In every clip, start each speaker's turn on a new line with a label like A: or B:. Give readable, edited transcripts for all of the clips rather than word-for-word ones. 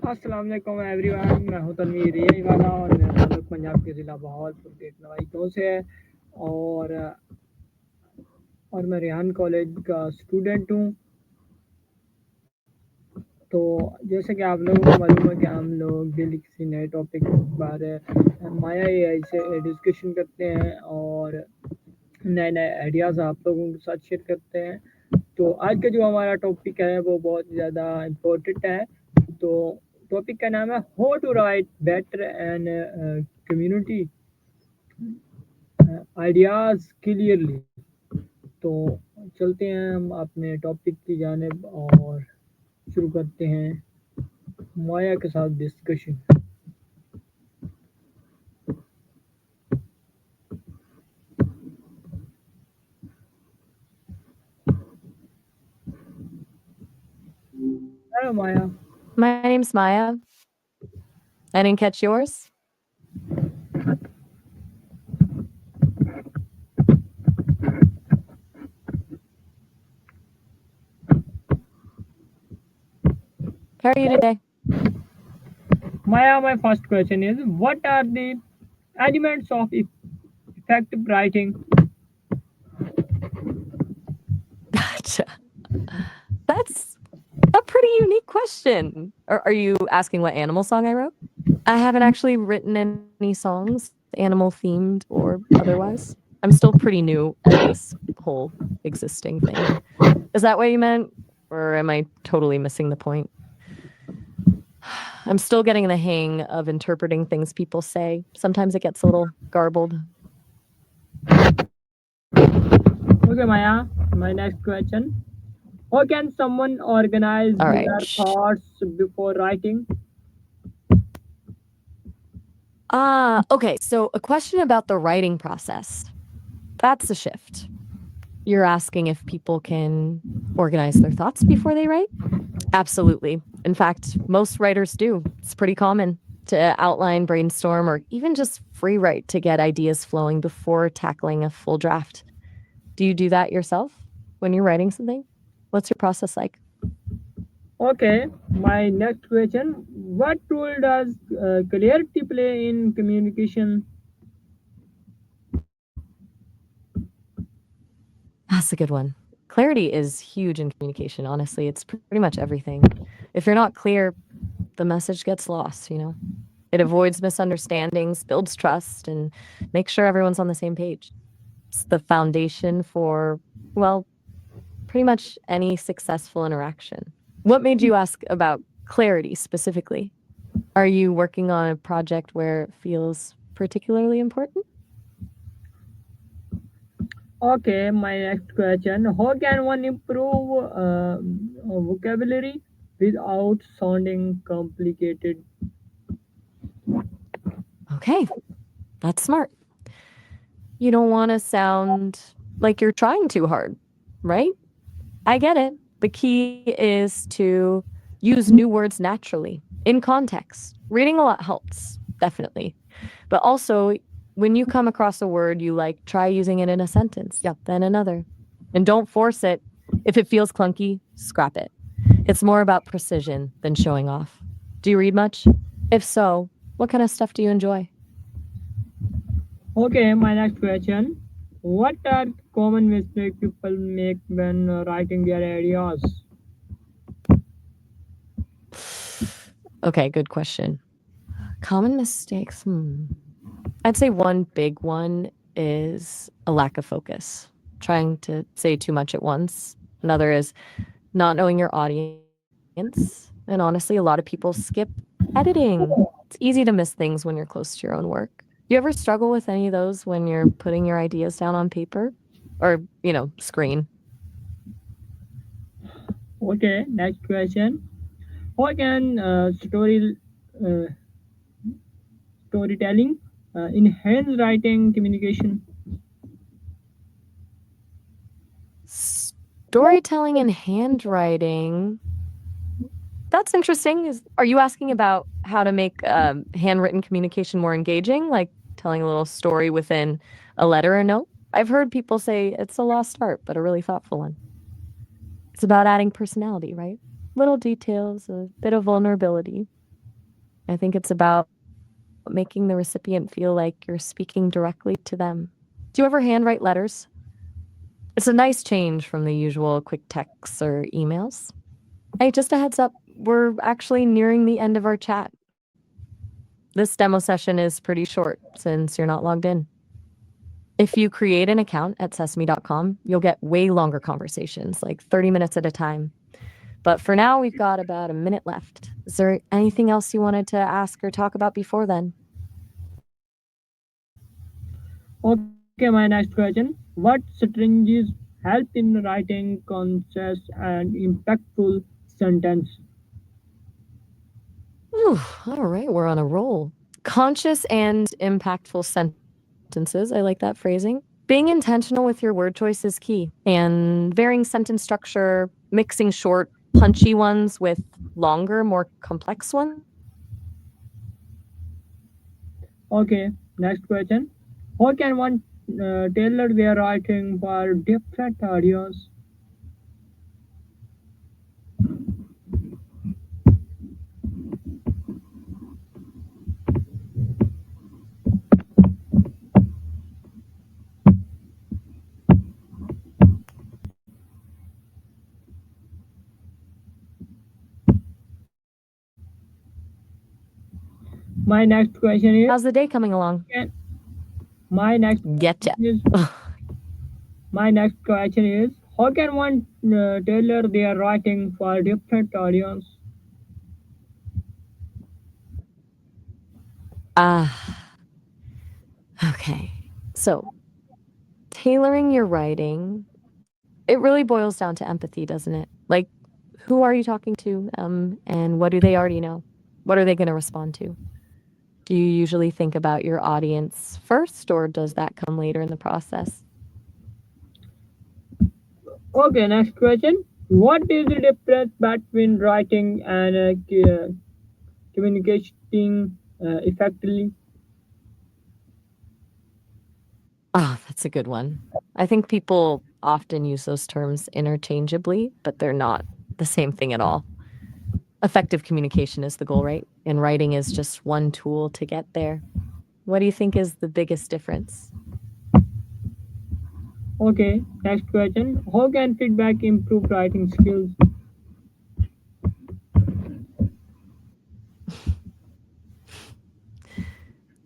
A: अस्सलाम वालेकुम एवरीवन। मैं हूं तनवीर यही वाला और मेरा ताल्लुक पंजाब के ज़िला बहावलपुर के नवाई गाँव से है। और और मैं रेहान कॉलेज का स्टूडेंट हूं। तो जैसे कि आप लोगों को मालूम है कि हम लोग डेली किसी नए टॉपिक के बारे माया एआई से डिस्कशन करते हैं और नए नए आइडियाज़ आप लोगों के साथ शेयर करते हैं। तो आज का जो हमारा टॉपिक है वो बहुत ज़्यादा इम्पोर्टेंट है। तो टॉपिक का नाम है how to write better and community ideas clearly. तो चलते हैं हम अपने टॉपिक की जानिब और शुरू करते हैं माया के साथ discussion. Hello Maya.
B: My name's Maya. I didn't catch yours. How are you today?
A: Maya, my first question is what are the elements of effective writing?
B: Gotcha. That's a pretty unique question. Are you asking what animal song I wrote? I haven't actually written any songs, animal themed or otherwise. I'm still pretty new at this whole existing thing. Is that what you meant? Or am I totally missing the point? I'm still getting the hang of interpreting things people say. Sometimes it gets a little garbled.
A: Okay, Maya, my next question. How can someone organize
B: All right.
A: their thoughts before writing?
B: Okay. So a question about the writing process. That's a shift. You're asking if people can organize their thoughts before they write? Absolutely. In fact, most writers do. It's pretty common to outline, brainstorm, or even just free write to get ideas flowing before tackling a full draft. Do you do that yourself when you're writing something? What's your process like?
A: Okay, my next question. What role does clarity play in communication?
B: That's a good one. Clarity is huge in communication, honestly. It's pretty much everything. If you're not clear, the message gets lost, you know? It avoids misunderstandings, builds trust, and makes sure everyone's on the same page. It's the foundation for, well, pretty much any successful interaction. What made you ask about clarity specifically? Are you working on a project where it feels particularly important?
A: Okay, my next question. How can one improve vocabulary without sounding complicated?
B: Okay, that's smart. You don't want to sound like you're trying too hard, right? I get it. The key is to use new words naturally in context. Reading a lot helps, definitely. But also, when you come across a word you like, try using it in a sentence, yep, then another. And don't force it. If it feels clunky, scrap it. It's more about precision than showing off. Do you read much? If so, what kind of stuff do you enjoy?
A: Okay, my next question. What are common mistakes people make when writing their ideas?
B: Okay, good question. Common mistakes. I'd say one big one is a lack of focus, trying to say too much at once. Another is not knowing your audience. And honestly, a lot of people skip editing. It's easy to miss things when you're close to your own work. You ever struggle with any of those when you're putting your ideas down on paper or, screen?
A: Okay, next question. How can uh, storytelling enhance writing communication?
B: Storytelling and handwriting. That's interesting. Are you asking about how to make handwritten communication more engaging, like telling a little story within a letter or note? I've heard people say it's a lost art, but a really thoughtful one. It's about adding personality, right? Little details, a bit of vulnerability. I think it's about making the recipient feel like you're speaking directly to them. Do you ever handwrite letters? It's a nice change from the usual quick texts or emails. Hey, just a heads up, we're actually nearing the end of our chat. This demo session is pretty short since you're not logged in. If you create an account at sesame.com, you'll get way longer conversations, like 30 minutes at a time. But for now, we've got about a minute left. Is there anything else you wanted to ask or talk about before then?
A: Okay, my next question. What strategies help in writing concise and impactful sentence?
B: Ooh, all right, we're on a roll. Conscious and impactful sentences. I like that phrasing. Being intentional with your word choice is key, and varying sentence structure, mixing short, punchy ones with longer, more complex ones.
A: Okay, next question. How can one tailor their writing for different audience? My next question is.
B: How's the day coming along?
A: My next
B: Getcha.
A: is. My next question is. How can one tailor their writing for different audience?
B: Okay. So, tailoring your writing, it really boils down to empathy, doesn't it? Like, who are you talking to? And what do they already know? What are they going to respond to? Do you usually think about your audience first, or does that come later in the process?
A: Okay, next question. What is the difference between writing and communicating effectively?
B: Oh, that's a good one. I think people often use those terms interchangeably, but they're not the same thing at all. Effective communication is the goal, right? And writing is just one tool to get there. What do you think is the biggest difference?
A: Okay, next question. How can feedback improve writing skills?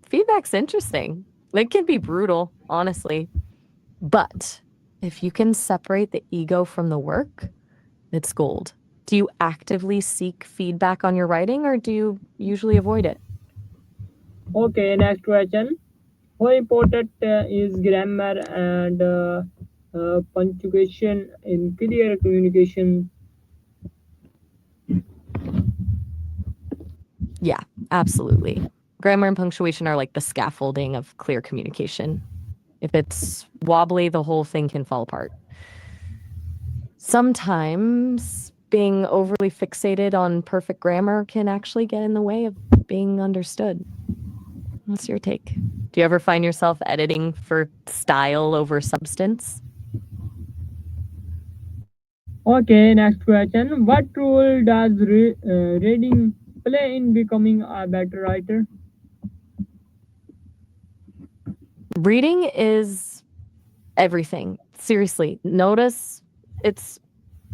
B: Feedback's interesting. It can be brutal, honestly. But if you can separate the ego from the work, it's gold. Do you actively seek feedback on your writing, or do you usually avoid it?
A: Okay, next question. How important is grammar and punctuation in clear communication?
B: Yeah, absolutely. Grammar and punctuation are like the scaffolding of clear communication. If it's wobbly, the whole thing can fall apart. Sometimes being overly fixated on perfect grammar can actually get in the way of being understood. What's your take? Do you ever find yourself editing for style over substance?
A: Okay, next question. What role does reading play in becoming a better writer?
B: Reading is everything. Seriously, notice it's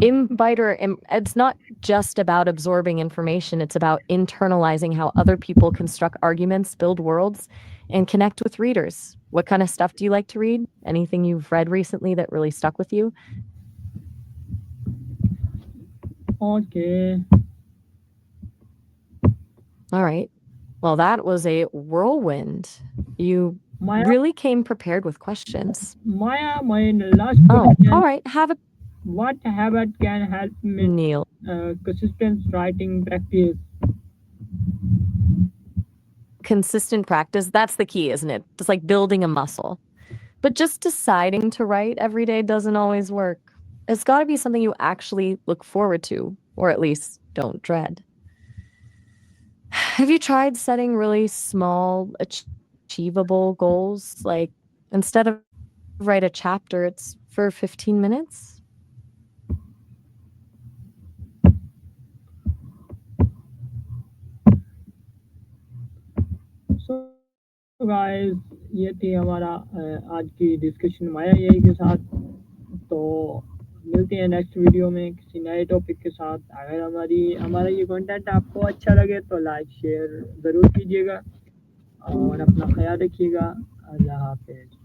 B: it's not just about absorbing information, it's about internalizing how other people construct arguments, build worlds, and connect with readers. What kind of stuff do you like to read? Anything you've read recently that really stuck with you?
A: Okay.
B: All right. Well, that was a whirlwind. You
A: Maya,
B: really came prepared with questions.
A: Maya, my last
B: Oh,
A: question.
B: all right. Have a
A: What habit can help me
B: Neil.
A: consistent writing practice?
B: Consistent practice, that's the key, isn't it? It's like building a muscle. But just deciding to write every day doesn't always work. It's got to be something you actually look forward to, or at least don't dread. Have you tried setting really small, achievable goals? Like instead of write a chapter, it's for 15 minutes?
A: So guys ये थी हमारा आज की discussion माया AI के साथ। तो मिलते हैं नेक्स्ट वीडियो में किसी नए टॉपिक के साथ। अगर हमारा ये कंटेंट आपको अच्छा लगे तो लाइक शेयर ज़रूर कीजिएगा और अपना ख्याल रखिएगा। अल्लाह हाफ़िज़।